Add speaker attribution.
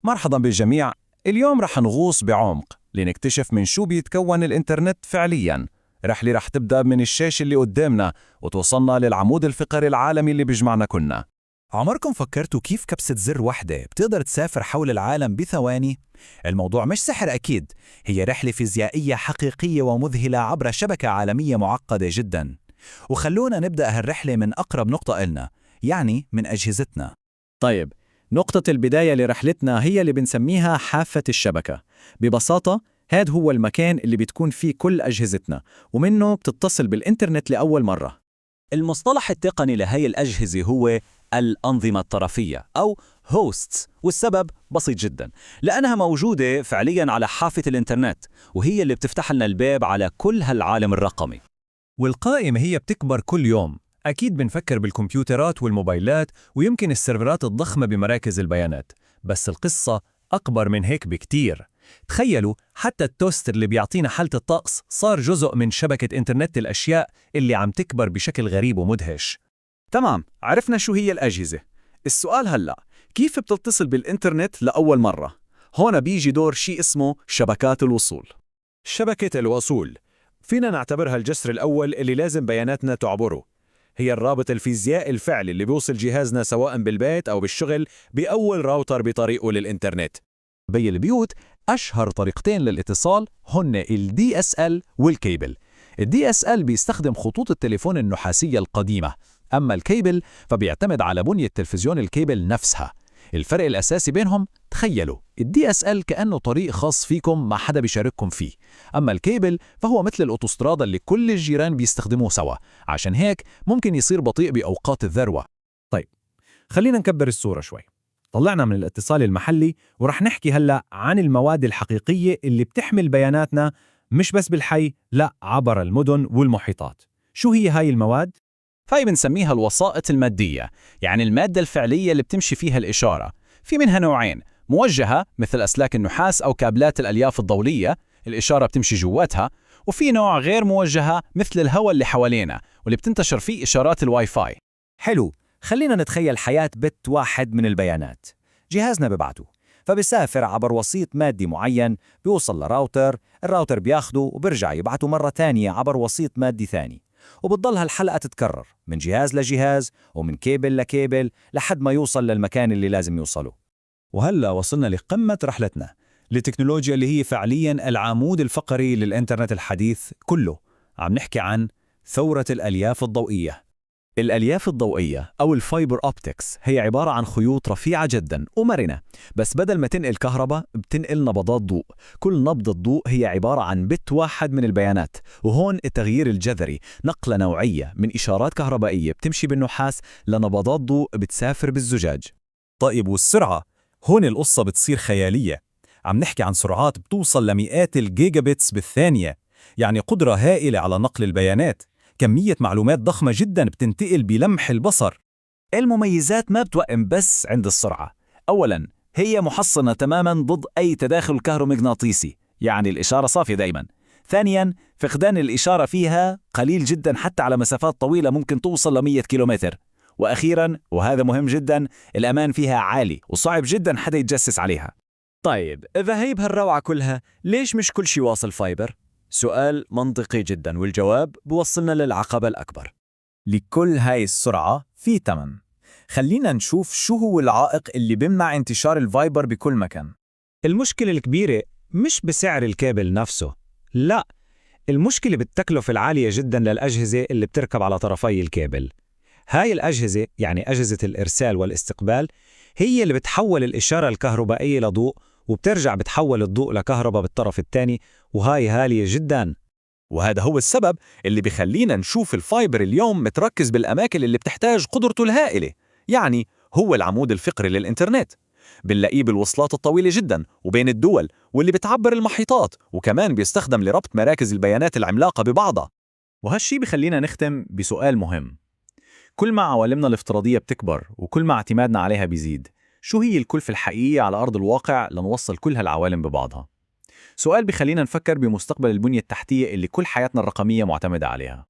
Speaker 1: مرحبا بالجميع. اليوم رح نغوص بعمق لنكتشف من شو بيتكون الإنترنت فعلياً. رحلة رح تبدأ من الشاشة اللي قدامنا وتوصلنا للعمود الفقري العالمي اللي بيجمعنا كلنا.
Speaker 2: عمركم فكرتوا كيف كبسة زر واحدة بتقدر تسافر حول العالم بثواني؟ الموضوع مش سحر أكيد، هي رحلة فيزيائية حقيقية ومذهلة عبر شبكة عالمية معقدة جدا. وخلونا نبدأ هالرحلة من أقرب نقطة إلنا، يعني من أجهزتنا.
Speaker 3: طيب، نقطة البداية لرحلتنا هي اللي بنسميها حافة الشبكة. ببساطة، هذا هو المكان اللي بتكون فيه كل أجهزتنا، ومنه بتتصل بالإنترنت لأول مرة.
Speaker 4: المصطلح التقني لهي الأجهزة هو الأنظمة الطرفية أو hosts، والسبب بسيط جدا، لأنها موجودة فعليا على حافة الإنترنت، وهي اللي بتفتح لنا الباب على كل هالعالم الرقمي.
Speaker 1: والقائمة هي بتكبر كل يوم. أكيد بنفكر بالكمبيوترات والموبايلات ويمكن السيرفرات الضخمة بمراكز البيانات، بس القصة أكبر من هيك بكتير. تخيلوا حتى التوستر اللي بيعطينا حالة الطقس صار جزء من شبكة إنترنت الأشياء اللي عم تكبر بشكل غريب ومدهش.
Speaker 3: تمام، عرفنا شو هي الأجهزة. السؤال هلأ، كيف بتتصل بالإنترنت لأول مرة؟ هون بيجي دور شيء اسمه شبكات الوصول.
Speaker 5: شبكة الوصول فينا نعتبرها الجسر الأول اللي لازم بياناتنا تعبره. هي الرابط الفيزيائي الفعلي اللي بيوصل جهازنا سواء بالبيت أو بالشغل بأول راوتر بطريقه للإنترنت.
Speaker 2: بي البيوت أشهر طريقتين للاتصال هن ال DSL والكيبل. ال DSL بيستخدم خطوط التليفون النحاسية القديمة، أما الكيبل فبيعتمد على بنية تلفزيون الكيبل نفسها. الفرق الأساسي بينهم، تخيلوا ال DSL كأنه طريق خاص فيكم ما حدا بيشارككم فيه، أما الكيبل فهو مثل الأوتوسترادة اللي كل الجيران بيستخدموه سوا، عشان هيك ممكن يصير بطيء بأوقات الذروة.
Speaker 5: طيب، خلينا نكبر الصورة شوي. طلعنا من الاتصال المحلي ورح نحكي هلأ عن المواد الحقيقية اللي بتحمل بياناتنا، مش بس بالحي، لا عبر المدن والمحيطات. شو هي هاي المواد؟
Speaker 4: فهي بنسميها الوسائط المادية، يعني المادة الفعلية اللي بتمشي فيها الإشارة. في منها نوعين: موجهة مثل أسلاك النحاس أو كابلات الألياف الضوئية، الإشارة بتمشي جواتها. وفي نوع غير موجهة مثل الهواء اللي حوالينا واللي بتنتشر فيه إشارات الواي فاي.
Speaker 2: حلو، خلينا نتخيل حياة بت واحد من البيانات. جهازنا ببعته، فبيسافر عبر وسيط مادي معين، بيوصل لراوتر، الراوتر بياخده وبرجع يبعته مرة تانية عبر وسيط مادي ثاني، وبتضل هالحلقة تتكرر من جهاز لجهاز ومن كيبل لكيبل لحد ما يوصل للمكان اللي لازم يوصله.
Speaker 5: وهلأ وصلنا لقمة رحلتنا، لتكنولوجيا اللي هي فعلياً العمود الفقري للإنترنت الحديث كله. عم نحكي عن ثورة الألياف الضوئية.
Speaker 3: الألياف الضوئية أو الفايبر أوبتكس هي عبارة عن خيوط رفيعة جدا ومرنة، بس بدل ما تنقل كهرباء بتنقل نبضات ضوء. كل نبضة ضوء هي عبارة عن بت واحد من البيانات، وهون التغيير الجذري، نقلة نوعية من إشارات كهربائية بتمشي بالنحاس لنبضات ضوء بتسافر بالزجاج.
Speaker 5: طيب، والسرعة؟ هون القصة بتصير خيالية. عم نحكي عن سرعات بتوصل لمئات الجيجا بيتس بالثانية، يعني قدرة هائلة على نقل البيانات. كمية معلومات ضخمة جدا بتنتقل بلمح البصر.
Speaker 4: المميزات ما بتوقم بس عند السرعة. أولاً، هي محصنة تماماً ضد أي تداخل كهرومغناطيسي، يعني الإشارة صافية دايماً. ثانياً، فقدان الإشارة فيها قليل جداً حتى على مسافات طويلة ممكن توصل ل100 كيلومتر. وأخيراً، وهذا مهم جداً، الأمان فيها عالي وصعب جداً حدا يتجسس عليها.
Speaker 3: طيب، إذا هي بهالروعة كلها، ليش مش كل شي واصل فايبر؟ سؤال منطقي جدا، والجواب بوصلنا للعقبة الأكبر.
Speaker 2: لكل هاي السرعة في تمن. خلينا نشوف شو هو العائق اللي بيمنع انتشار الفايبر بكل مكان.
Speaker 6: المشكلة الكبيرة مش بسعر الكابل نفسه، لا، المشكلة بالتكلفة العالية جدا للأجهزة اللي بتركب على طرفي الكابل. هاي الأجهزة، يعني أجهزة الإرسال والاستقبال، هي اللي بتحول الإشارة الكهربائية لضوء، وبترجع بتحول الضوء لكهرباء بالطرف الثاني، وهاي غالية جدا.
Speaker 5: وهذا هو السبب اللي بيخلينا نشوف الفايبر اليوم متركز بالأماكن اللي بتحتاج قدرته الهائلة، يعني هو العمود الفقري للإنترنت. بنلاقيه بالوصلات الطويلة جدا وبين الدول، واللي بتعبر المحيطات، وكمان بيستخدم لربط مراكز البيانات العملاقة ببعضها.
Speaker 3: وهالشي بخلينا نختم بسؤال مهم. كل ما عوالمنا الافتراضية بتكبر وكل ما اعتمادنا عليها بيزيد، شو هي الكلفة الحقيقية على أرض الواقع لنوصل كل هالعوالم ببعضها؟ سؤال بخلينا نفكر بمستقبل البنية التحتية اللي كل حياتنا الرقمية معتمدة عليها.